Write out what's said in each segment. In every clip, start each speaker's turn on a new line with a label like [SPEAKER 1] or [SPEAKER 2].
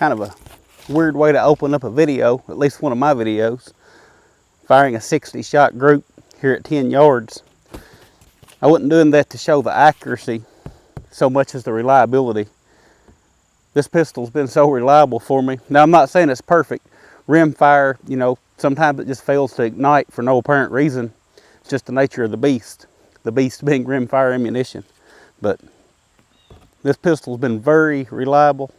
[SPEAKER 1] kind of a weird way to open up a video, at least one of my videos. Firing a 60 shot group here at 10 yards. I wasn't doing that to show the accuracy so much as the reliability. This pistol's been so reliable for me. Now, I'm not saying it's perfect. Rim fire, you know, sometimes it just fails to ignite for no apparent reason. It's just the nature of the beast. The beast being rim fire ammunition. But this pistol's been very reliable.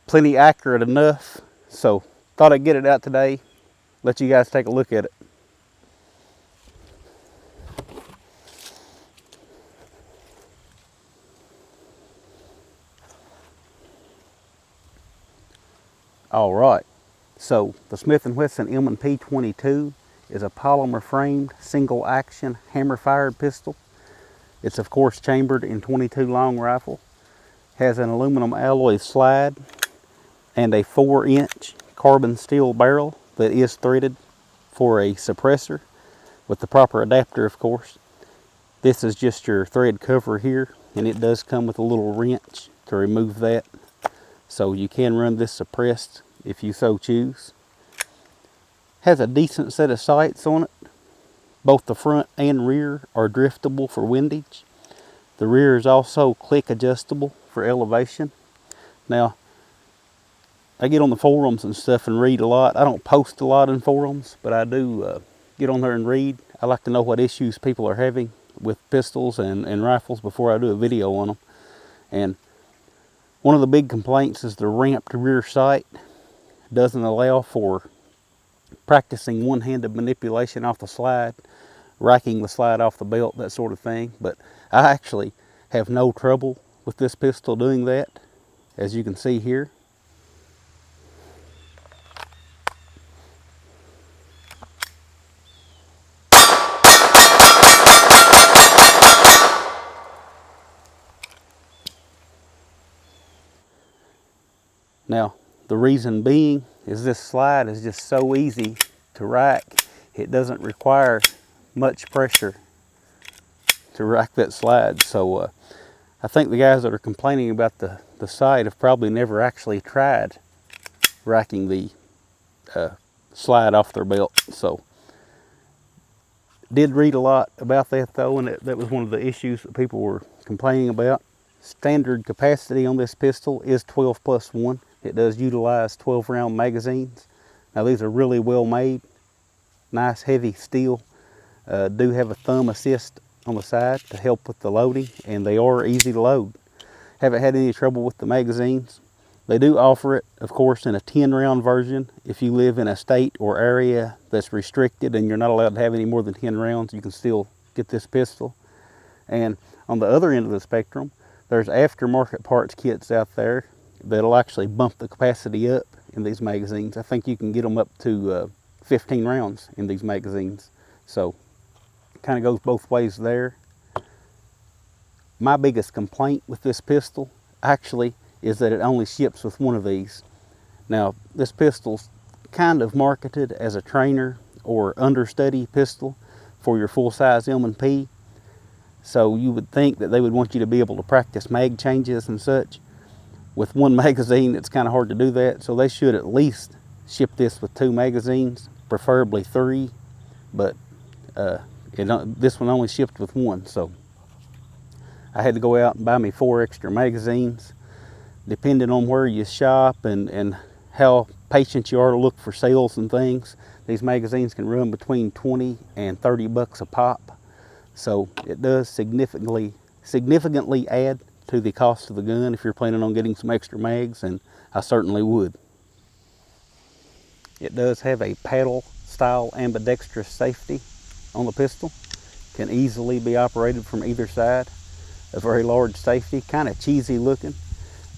[SPEAKER 1] Plenty accurate enough. So, thought I'd get it out today. Let you guys take a look at it. All right, so the Smith Wesson M&P 22 is a polymer framed single action hammer fired pistol. It's of course chambered in 22 long rifle. Has an aluminum alloy slide and a 4-inch carbon steel barrel that is threaded for a suppressor with the proper adapter, of course. This is just your thread cover here, and it does come with a little wrench to remove that. So you can run this suppressed if you so choose. Has a decent set of sights on it. Both the front and rear are driftable for windage. The rear is also click adjustable for elevation. Now, I get on the forums and stuff and read a lot. I don't post a lot in forums, but I do get on there and read. I like to know what issues people are having with pistols and rifles before I do a video on them. And one of the big complaints is the ramped rear sight doesn't allow for practicing one-handed manipulation off the slide, racking the slide off the belt, that sort of thing. But I actually have no trouble with this pistol doing that, as you can see here. Now, the reason being is this slide is just so easy to rack. It doesn't require much pressure to rack that slide. So I think the guys that are complaining about the sight have probably never actually tried racking the slide off their belt. So did read a lot about that though, and that was one of the issues that people were complaining about. Standard capacity on this pistol is 12+1. It does utilize 12 round magazines. Now these are really well made, nice heavy steel. Do have a thumb assist on the side to help with the loading, and they are easy to load. Haven't had any trouble with the magazines. They do offer it, of course, in a 10 round version. If you live in a state or area that's restricted and you're not allowed to have any more than 10 rounds, you can still get this pistol. And on the other end of the spectrum, there's aftermarket parts kits out there that'll actually bump the capacity up in these magazines. I think you can get them up to 15 rounds in these magazines. So it kind of goes both ways there. My biggest complaint with this pistol actually is that it only ships with one of these. Now, this pistol's kind of marketed as a trainer or understudy pistol for your full-size M&P. So you would think that they would want you to be able to practice mag changes and such. With one magazine, it's kind of hard to do that, so they should at least ship this with 2 magazines, preferably 3, but this one only shipped with 1, so I had to go out and buy me 4 extra magazines. Depending on where you shop and how patient you are to look for sales and things, these magazines can run between 20 and 30 bucks a pop. So it does significantly add to the cost of the gun if you're planning on getting some extra mags, and I certainly would. It does have a paddle style ambidextrous safety on the pistol. Can easily be operated from either side. A very large safety, kind of cheesy looking.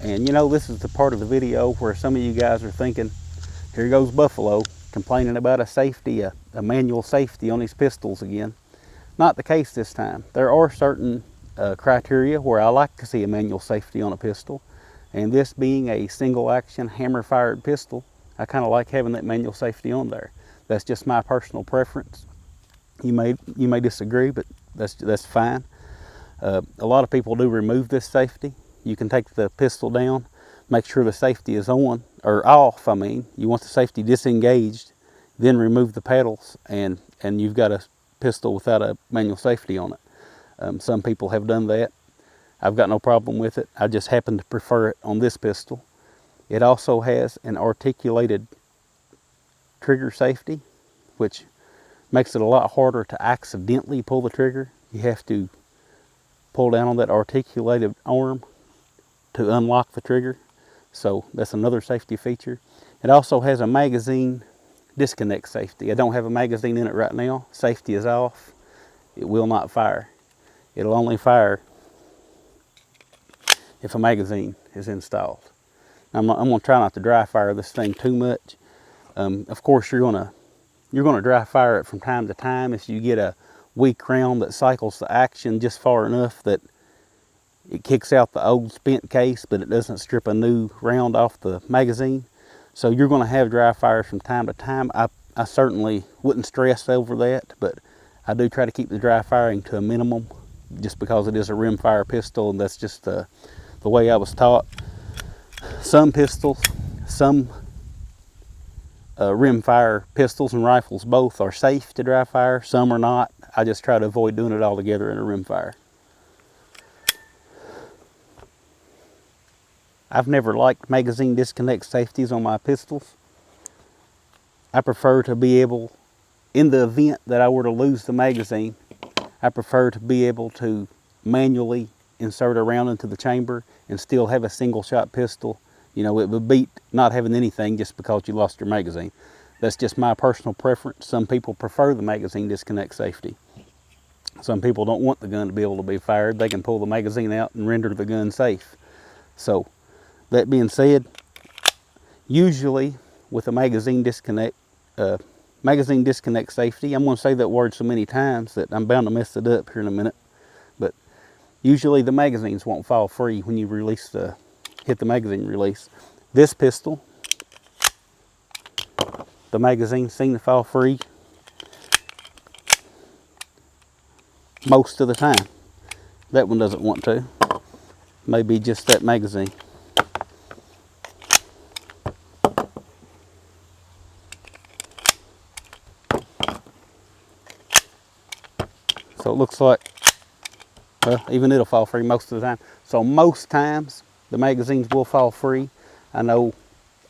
[SPEAKER 1] And you know, this is the part of the video where some of you guys are thinking, here goes Buffalo complaining about a safety, a manual safety on his pistols again. Not the case this time. There are certain criteria where I like to see a manual safety on a pistol, and this being a single action hammer fired pistol, I kind of like having that manual safety on there. That's just my personal preference. You may disagree, but that's fine. A lot of people do remove this safety. You can take the pistol down, make sure the safety is on, or off, I mean. You want the safety disengaged, then remove the paddles, and you've got a pistol without a manual safety on it. Some people have done that. I've got no problem with it. I just happen to prefer it on this pistol. It also has an articulated trigger safety, which makes it a lot harder to accidentally pull the trigger. You have to pull down on that articulated arm to unlock the trigger. So that's another safety feature. It also has a magazine disconnect safety. I don't have a magazine in it right now. Safety is off. It will not fire. It'll only fire if a magazine is installed. I'm going to try not to dry fire this thing too much. Of course, you're going to dry fire it from time to time if you get a weak round that cycles the action just far enough that it kicks out the old spent case, but it doesn't strip a new round off the magazine. So you're going to have dry fires from time to time. I certainly wouldn't stress over that, but I do try to keep the dry firing to a minimum just because it is a rimfire pistol, and that's just the way I was taught. Some pistols, some rimfire pistols and rifles both are safe to dry fire, some are not. I just try to avoid doing it altogether in a rimfire. I've never liked magazine disconnect safeties on my pistols. I prefer to be able, in the event that I were to lose the magazine, I prefer to be able to manually insert a round into the chamber and still have a single shot pistol. You know, it would beat not having anything just because you lost your magazine. That's just my personal preference. Some people prefer the magazine disconnect safety. Some people don't want the gun to be able to be fired. They can pull the magazine out and render the gun safe. So, that being said, usually with a magazine disconnect safety, I'm going to say that word so many times that I'm bound to mess it up here in a minute, but usually the magazines won't fall free when you hit the magazine release. This pistol, the magazines seem to fall free most of the time. That one doesn't want to. Maybe just that magazine. So it looks like, well, even it'll fall free most of the time. So most times the magazines will fall free. I know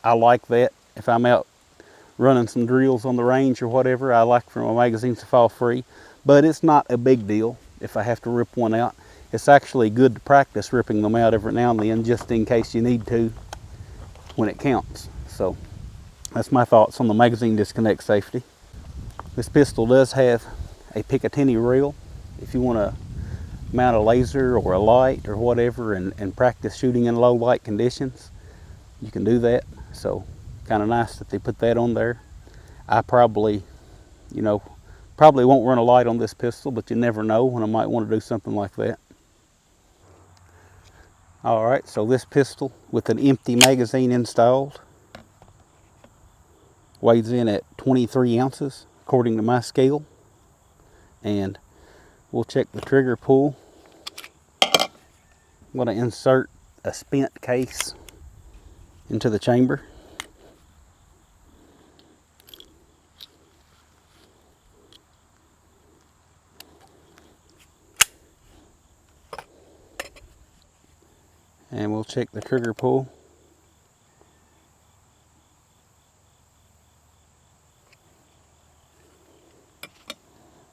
[SPEAKER 1] I like that. If I'm out running some drills on the range or whatever, I like for my magazines to fall free. But it's not a big deal if I have to rip one out. It's actually good to practice ripping them out every now and then, just in case you need to when it counts. So that's my thoughts on the magazine disconnect safety. This pistol does have a Picatinny rail. If you want to mount a laser or a light or whatever and practice shooting in low light conditions, you can do that. So kind of nice that they put that on there. I probably won't run a light on this pistol, but you never know when I might want to do something like that. Alright, so this pistol with an empty magazine installed weighs in at 23 ounces according to my scale. And we'll check the trigger pull. I'm going to insert a spent case into the chamber. And we'll check the trigger pull.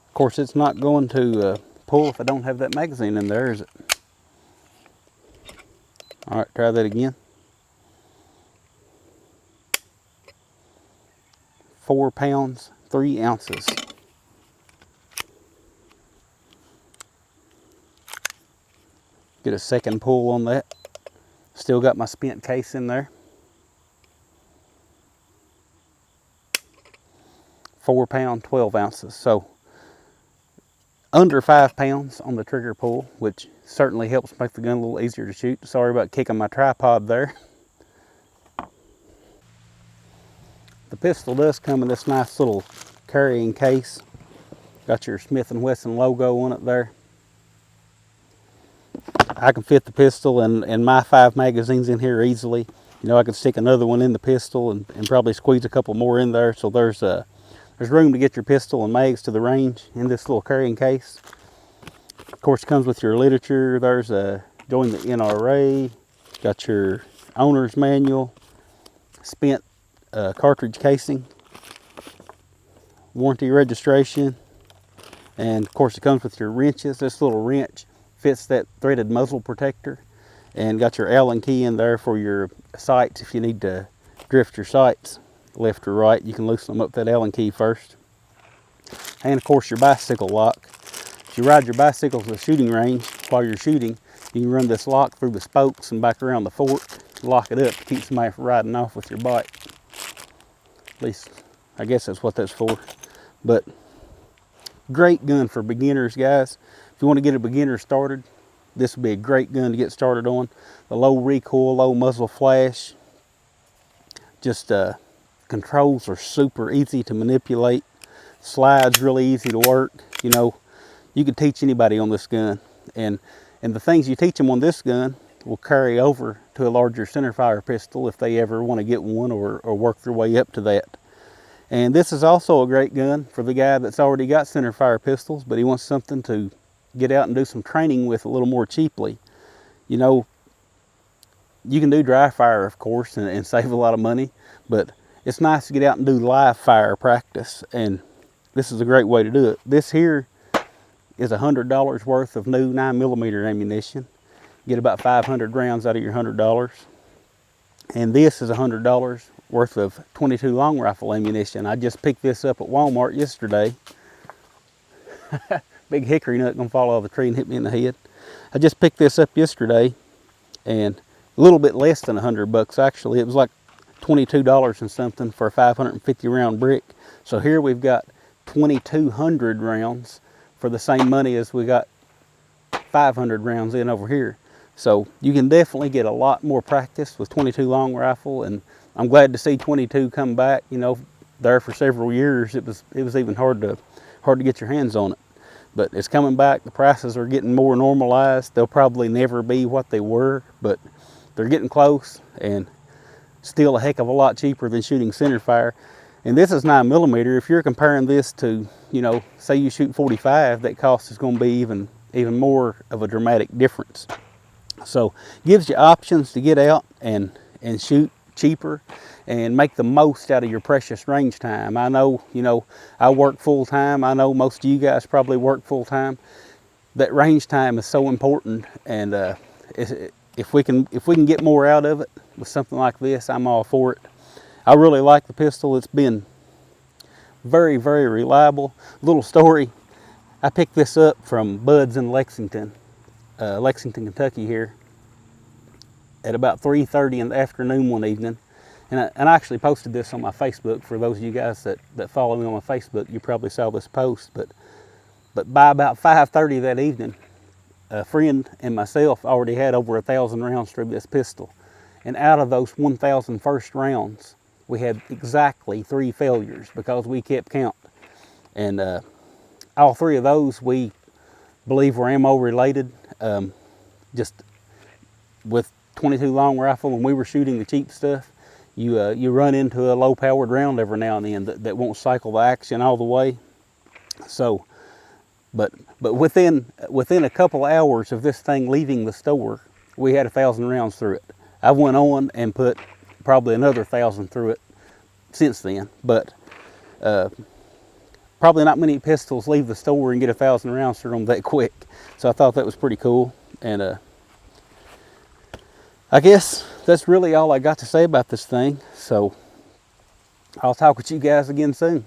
[SPEAKER 1] Of course, it's not going to pull if I don't have that magazine in there, is it? All right, try that again. 4 pounds, 3 ounces. Get a second pull on that. Still got my spent case in there. 4 pounds, 12 ounces. So under 5 pounds on the trigger pull, which certainly helps make the gun a little easier to shoot. Sorry about kicking my tripod there. The pistol does come in this nice little carrying case. Got your Smith Wesson logo on it there. I can fit the pistol and my 5 magazines in here easily. You know, I could stick another one in the pistol and probably squeeze a couple more in there. So there's room to get your pistol and mags to the range in this little carrying case. Of course, it comes with your literature. There's join the NRA. Got your owner's manual, spent cartridge casing, warranty registration, and of course it comes with your wrenches. This little wrench fits that threaded muzzle protector, and got your Allen key in there for your sights. If you need to drift your sights left or right, you can loosen them up with that Allen key first. And of course your bicycle lock. If you ride your bicycle to the shooting range while you're shooting, you can run this lock through the spokes and back around the fork, lock it up to keep somebody from riding off with your bike. At least, I guess that's what that's for. But great gun for beginners, guys. If you want to get a beginner started, this would be a great gun to get started on. The low recoil, low muzzle flash. Just controls are super easy to manipulate. Slides really easy to work. You know, you could teach anybody on this gun. And the things you teach them on this gun will carry over to a larger centerfire pistol if they ever want to get one or work their way up to that. And this is also a great gun for the guy that's already got centerfire pistols, but he wants something to get out and do some training with a little more cheaply. You know, you can do dry fire, of course, and save a lot of money, but it's nice to get out and do live fire practice, and this is a great way to do it. This here is $100 worth of new 9mm ammunition. Get about 500 rounds out of your $100. And this is $100 worth of 22 long rifle ammunition. I just picked this up at Walmart yesterday. Big hickory nut gonna fall out of the tree and hit me in the head. I just picked this up yesterday, and a little bit less than $100 actually. It was like $22 and something for a 550 round brick. So here we've got 2,200 rounds for the same money as we got 500 rounds in over here. So you can definitely get a lot more practice with 22 long rifle, and I'm glad to see 22 come back. You know, there for several years it was even hard to get your hands on it, but it's coming back. The prices are getting more normalized. They'll probably never be what they were, but they're getting close, and still a heck of a lot cheaper than shooting centerfire. And this is 9mm. If you're comparing this to, you know, say you shoot 45, that cost is going to be even more of a dramatic difference. So gives you options to get out and shoot cheaper and make the most out of your precious range time. I know, you know, I work full time. I know most of you guys probably work full time. That range time is so important, and if we can get more out of it with something like this, I'm all for it. I really like the pistol. It's been very, very reliable. Little story, I picked this up from Bud's in Lexington, Kentucky here, at about 3:30 in the afternoon one evening. And I actually posted this on my Facebook. For those of you guys that follow me on my Facebook, you probably saw this post. But by about 5:30 that evening, a friend and myself already had over 1,000 rounds through this pistol. And out of those 1,000 first rounds, we had exactly 3 failures because we kept count. And all 3 of those we believe were ammo related. Just with 22 long rifle, when we were shooting the cheap stuff, you run into a low powered round every now and then that won't cycle the action all the way. So, but within a couple hours of this thing leaving the store, we had 1,000 rounds through it. I went on and put probably another 1,000 through it since then, but probably not many pistols leave the store and get 1,000 rounds through them that quick. So I thought that was pretty cool. And I guess that's really all I got to say about this thing. So I'll talk with you guys again soon.